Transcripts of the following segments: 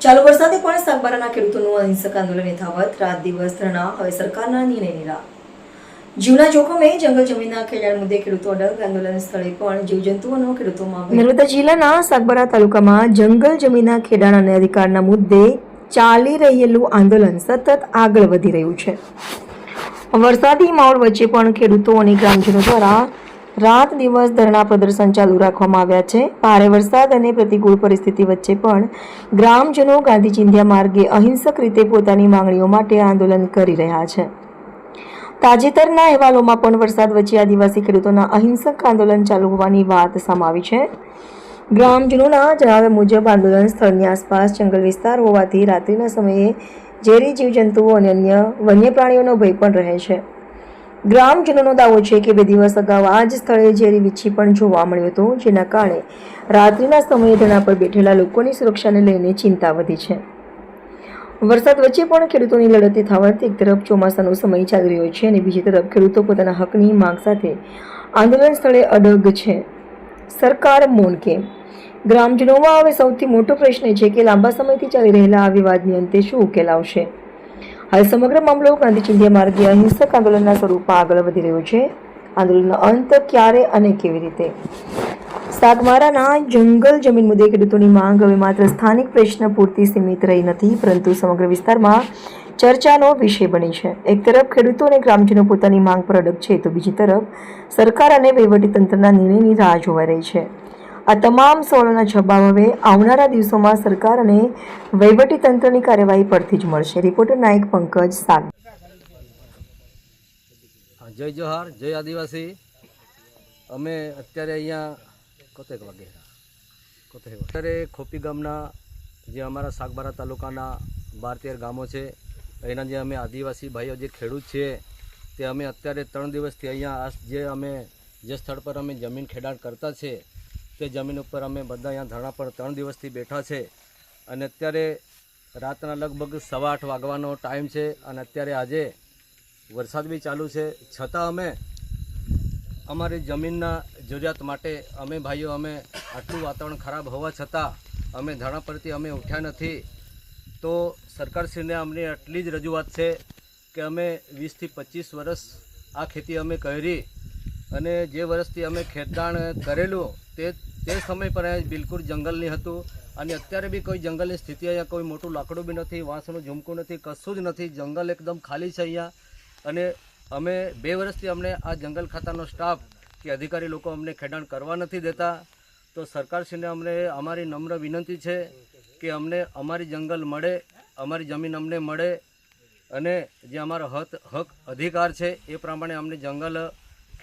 ચાલુ વરસાદે પણ સાગબારાના ખેડૂતોનું અહિંસક આંદોલન યથાવત, રાત દિવસ ધરણા, હવે સરકારના નિર્ણયની રાહ. જીવના જોખમે જંગલ જમીનના ખેડાણ મુદ્દે ખેડૂતો અડગ, આંદોલન સ્થળે પણ જીવજંતુઓનો ખેડૂતોમાં ભય. નર્મદા જિલ્લાના સાગબારા તાલુકામાં જંગલ જમીનના ખેડાણ અને અધિકારના મુદ્દે ચાલી રહેલું આંદોલન સતત આગળ વધી રહ્યું છે. વરસાદી માહોલ વચ્ચે પણ ખેડૂતો અને ગ્રામજનો દ્વારા રાત દિવસ ધરણા પ્રદર્શન ચાલુ રાખવામાં આવ્યા છે. ભારે વરસાદ અને પ્રતિકૂળ પરિસ્થિતિ વચ્ચે પણ ગ્રામજનો ગાંધી ચિંધ્યા માર્ગે અહિંસક રીતે પોતાની માંગણીઓ માટે આંદોલન કરી રહ્યા છે. તાજેતરના અહેવાલોમાં પણ વરસાદ વચ્ચે આદિવાસી ખેડૂતોના અહિંસક આંદોલન ચાલુ હોવાની વાત સામે આવી છે. ગ્રામજનોના જણાવ્યા મુજબ આંદોલન સ્થળની આસપાસ જંગલ વિસ્તાર હોવાથી રાત્રિના સમયે ઝેરી જીવજંતુઓ અને અન્ય વન્ય પ્રાણીઓનો ભય પણ રહે છે. ગ્રામજનોનો દાવો છે કે 2 દિવસ અગાઉ આ જ સ્થળે ઝેરી વીછી પણ જોવા મળ્યો હતો, જેના કારણે રાત્રિના સમયે ધરણા પર બેઠેલા લોકોની સુરક્ષાને લઈને ચિંતા વધી છે. વરસાદ વચ્ચે પણ ખેડૂતોની લડત યથાવત. એક તરફ ચોમાસાનો સમય ચાલી રહ્યો છે અને બીજી તરફ ખેડૂતો પોતાના હકની માંગ સાથે આંદોલન સ્થળે અડગ છે. સરકાર મૌન કેમ? ગ્રામજનોમાં હવે સૌથી મોટો પ્રશ્ન છે કે લાંબા સમયથી ચાલી રહેલા આ વિવાદની અંતે શું ઉકેલ આવશે? હાલ સમગ્ર મામલો ગાંધી ચિંધ્યા માર્ગે અહિંસક આંદોલનના સ્વરૂપમાં આગળ વધી રહ્યો છે. આંદોલનનો અંત ક્યારે અને કેવી રીતે? સાગબારાના જંગલ જમીન મુદ્દે ખેડૂતોની માંગ હવે માત્ર સ્થાનિક પ્રશ્ન પૂરતી સીમિત રહી નથી, પરંતુ સમગ્ર વિસ્તારમાં ચર્ચાનો વિષય બની છે. એક તરફ ખેડૂતો અને ગ્રામજનો પોતાની માંગ પર અડગ છે, તો બીજી તરફ સરકાર અને વહીવટીતંત્રના નિર્ણયની રાહ જોવાઈ રહી છે. આ તમામ સવાલોના જવાબ હવે આવનારા દિવસોમાં સરકાર અને વહીવટીતંત્રની કાર્યવાહી પરથી જ મળશે. રિપોર્ટર નાયક પંકજ સાગ. જય જોહાર, જય આદિવાસી. અમે અત્યારે અહીંયા અત્યારે ખોપી ગામના જે અમારા સાગબારા તાલુકાના 12-13 ગામો છે, એના જે અમે આદિવાસી ભાઈઓ જે ખેડૂત છીએ, તે અમે અત્યારે 3 દિવસથી અહીંયા જે સ્થળ પર અમે જમીન ખેડાણ કરતા છે, તે જમીન ઉપર અમે બધા અહીંયા ધરણા પર 3 દિવસથી બેઠા છે. અને અત્યારે રાતના લગભગ 8:15 વાગવાનો ટાઈમ છે અને અત્યારે આજે વરસાદ બી ચાલુ છે. છતાં અમે અમારી જમીનના જરૂરિયાત માટે અમે આટલું વાતાવરણ ખરાબ હોવા છતાં અમે ધરણા પરથી અમે ઉઠ્યા નથી. તો સરકારશ્રીને અમને આટલી જ રજૂઆત છે કે અમે 20 થી 25 વર્ષ આ ખેતી અમે કરી અને જે વર્ષથી અમે ખેતદાણ કરેલું તે સમય પર અહીંયા બિલકુલ જંગલ નહીં હતું અને અત્યારે બી કોઈ જંગલની સ્થિતિ, અહીંયા કોઈ મોટું લાકડું બી નથી, વાંસનું ઝુમકું નથી, કશું જ નથી. જંગલ એકદમ ખાલી છે અહીંયા. અને અમે 2 વર્ષથી અમને આ જંગલ ખાતાનો સ્ટાફ કે અધિકારી લોકો અમને ખેડાણ કરવા નથી દેતા. તો સરકારશ્રીને અમને અમારી નમ્ર વિનંતી છે કે અમને અમારી જંગલ મળે, અમારી જમીન અમને મળે અને જે અમારો હક અધિકાર છે એ પ્રમાણે અમને જંગલ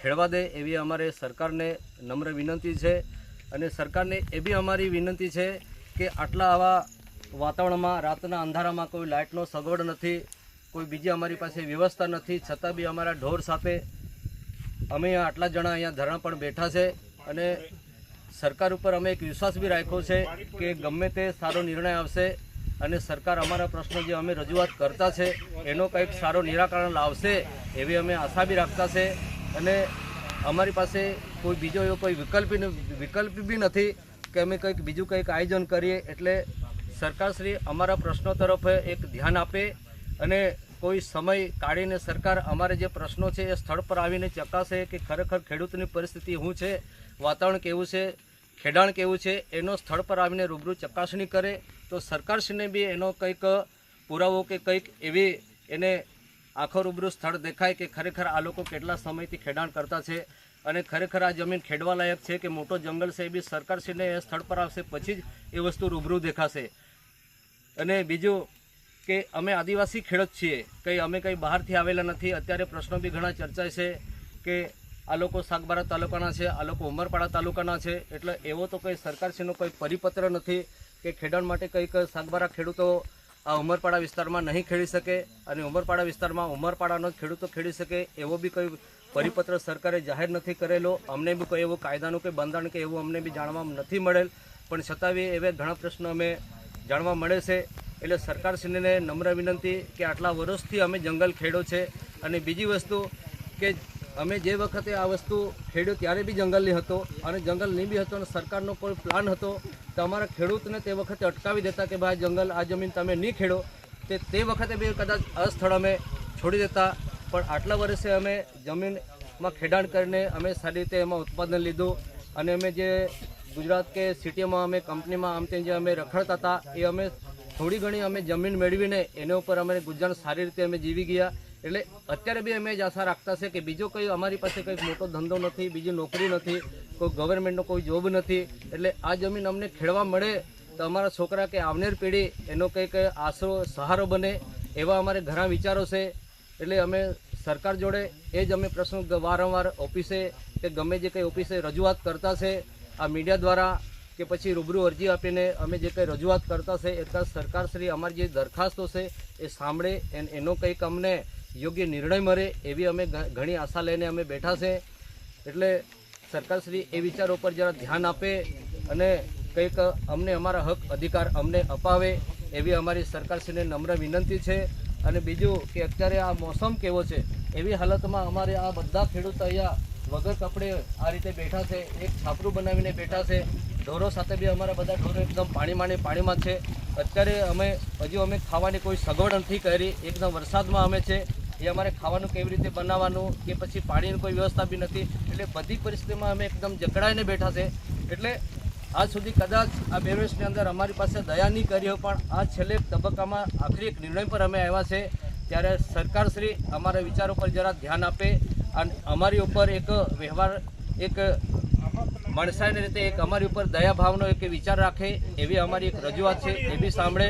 ખેડવા દે એવી અમારે સરકારને નમ્ર વિનંતી છે. અને સરકારને એ બી અમારી વિનંતી છે કે આટલા આવા વાતાવરણમાં રાતના અંધારામાં કોઈ લાઇટનો સગવડ નથી, કોઈ બીજી અમારી પાસે વ્યવસ્થા નથી, છતાં બી અમારા ઢોર સાથે અમે આટલા જણા અહીંયા ધરણા પણ બેઠા છે. અને સરકાર ઉપર અમે એક વિશ્વાસ બી રાખ્યો છે કે ગમે તે સારો નિર્ણય આવશે અને સરકાર અમારા પ્રશ્નો જે અમે રજૂઆત કરતા છે એનો કંઈક સારો નિરાકરણ લાવશે એવી અમે આશા બી રાખતા છે. અને અમારી પાસે કોઈ બીજો એવો કોઈ વિકલ્પ બી નથી કે અમે બીજું કંઈક આયોજન કરીએ. એટલે સરકારશ્રી અમારા પ્રશ્નો તરફ એક ધ્યાન આપે અને કોઈ સમય કાઢીને સરકાર અમારે જે પ્રશ્નો છે એ સ્થળ પર આવીને ચકાસે કે ખરેખર ખેડૂતની પરિસ્થિતિ શું છે, વાતાવરણ કેવું છે, ખેડાણ કેવું છે, એનો સ્થળ પર આવીને રૂબરૂ ચકાસણી કરે. તો સરકારશ્રીને બી એનો કંઈક પુરાવો કે કંઈક એવી એને આખો રૂબરૂ સ્થળ દેખાય કે ખરેખર આ લોકો કેટલા સમયથી ખેડાણ કરતા છે અને ખરેખર આ જમીન ખેડવા લાયક છે કે મોટો જંગલ છે, એ બી સરકારશ્રીને એ સ્થળ પર આવશે પછી જ એ વસ્તુ રૂબરૂ દેખાશે. અને બીજું કે અમે આદિવાસી ખેડૂત છીએ, અમે કંઈ બહારથી આવેલા નથી. અત્યારે પ્રશ્નો બી ઘણા ચર્ચાય છે કે આ લોકો સાગબારા તાલુકાના છે, આ લોકો ઉમરપાડા તાલુકાના છે. એટલે એવો તો કંઈ સરકારશ્રીનો કોઈ પરિપત્ર નથી કે ખેડાણ માટે કંઈક સાગબારા ખેડૂતો આ ઉમરપાડા વિસ્તારમાં નહીં ખેડી શકે અને ઉમરપાડા વિસ્તારમાં ઉમરપાડાનો જ ખેડૂતો ખેડી શકે એવો બી કોઈ પરિપત્ર સરકારે જાહેર નથી કરેલો. અમને બી કોઈ એવું કાયદાનું કે બંધારણ કે એવું અમને બી જાણવા નથી મળેલ. પણ છતાં બી એવા ઘણા પ્રશ્નો અમે જાણવા મળે છે. એટલે સરકારશ્રીને નમ્ર વિનંતી કે આટલા વર્ષથી અમે જંગલ ખેડો છે. અને બીજી વસ્તુ કે અમે જે વખતે આ વસ્તુ ખેડ્યો ત્યારે બી જંગલ નહીં હતો અને જંગલ નહીં બી હતો અને સરકારનો કોઈ પ્લાન હતો તો અમારા ખેડૂતને તે વખતે અટકાવી દેતા કે ભાઈ જંગલ આ જમીન તમે નહીં ખેડો, તે વખતે બી કદાચ આ સ્થળ અમે છોડી દેતા. પણ આટલા વર્ષે અમે જમીનમાં ખેડાણ કરીને અમે સારી રીતે એમાં ઉત્પાદન લીધું અને અમે જે ગુજરાત કે સિટીમાં અમે કંપનીમાં આમ તેમ જે અમે રખડતા હતા એ અમે થોડી ઘણી અમે જમીન મેળવીને એના ઉપર અમે ગુજરાન સારી રીતે અમે જીવી ગયા. એટલે અત્યારે બી અમે જ આશા રાખતા છે કે બીજો કંઈ અમારી પાસે કંઈક મોટો ધંધો નથી, બીજી નોકરી નથી, કોઈ ગવર્મેન્ટનો કોઈ જોબ નથી. એટલે આ જમીન અમને ખેડવા મળે તો અમારા છોકરા કે આવનાર પેઢી એનો કંઈક આશરો સહારો બને એવા અમારે ઘણા વિચારો છે. એટલે અમે સરકાર જોડે એ જ અમે પ્રશ્ન વારંવાર ઓફિસે કે ગમે જે કંઈ ઓફિસે રજૂઆત કરતા છે, આ મીડિયા દ્વારા કે પછી રૂબરૂ અરજી આપીને અમે જે કંઈ રજૂઆત કરતા છે એ સરકારશ્રી અમારી જે દરખાસ્તો છે એ સાંભળે એનો કંઈક અમને યોગ્ય નિર્ણય મળે એવી અમે ઘણી આશા લઈને અમે બેઠા છે. એટલે સરકારશ્રી એ વિચારો પર જરા ધ્યાન આપે અને કંઈક અમને અમારા હક અધિકાર અમને અપાવે એવી અમારી સરકારશ્રીને નમ્ર વિનંતી છે. અને બીજું કે અત્યારે આ મોસમ કેવો છે એવી હાલતમાં અમારે આ બધા ખેડૂત અહીંયા વગર કપડે આ રીતે બેઠા છે, એક છાપરું બનાવીને બેઠા છે. ઢોરો સાથે બી અમારા બધા ઢોરો એકદમ પાણીમાં છે. અત્યારે હજુ અમે ખાવાની કોઈ સગવડ નથી કરી, એકદમ વરસાદમાં અમે છે. એ અમારે ખાવાનું કેવી રીતે બનાવવાનું કે પછી પાણીની કોઈ વ્યવસ્થા બી નથી. એટલે બધી પરિસ્થિતિમાં અમે એકદમ જકડાઈને બેઠા છે. એટલે આજ સુધી કદાચ આ 2 વર્ષની અંદર અમારી પાસે દયા નહીં કરી હોય, પણ આ છેલ્લે તબક્કામાં આખરી એક નિર્ણય પર અમે આવ્યા છે. ત્યારે સરકારશ્રી અમારા વિચારો પર જરા ધ્યાન આપે અને અમારી ઉપર એક વ્યવહાર એક માણસાઈની રીતે એક અમારી ઉપર દયા ભાવનો એક વિચાર રાખે એવી અમારી એક રજૂઆત છે, એ બી સાંભળે.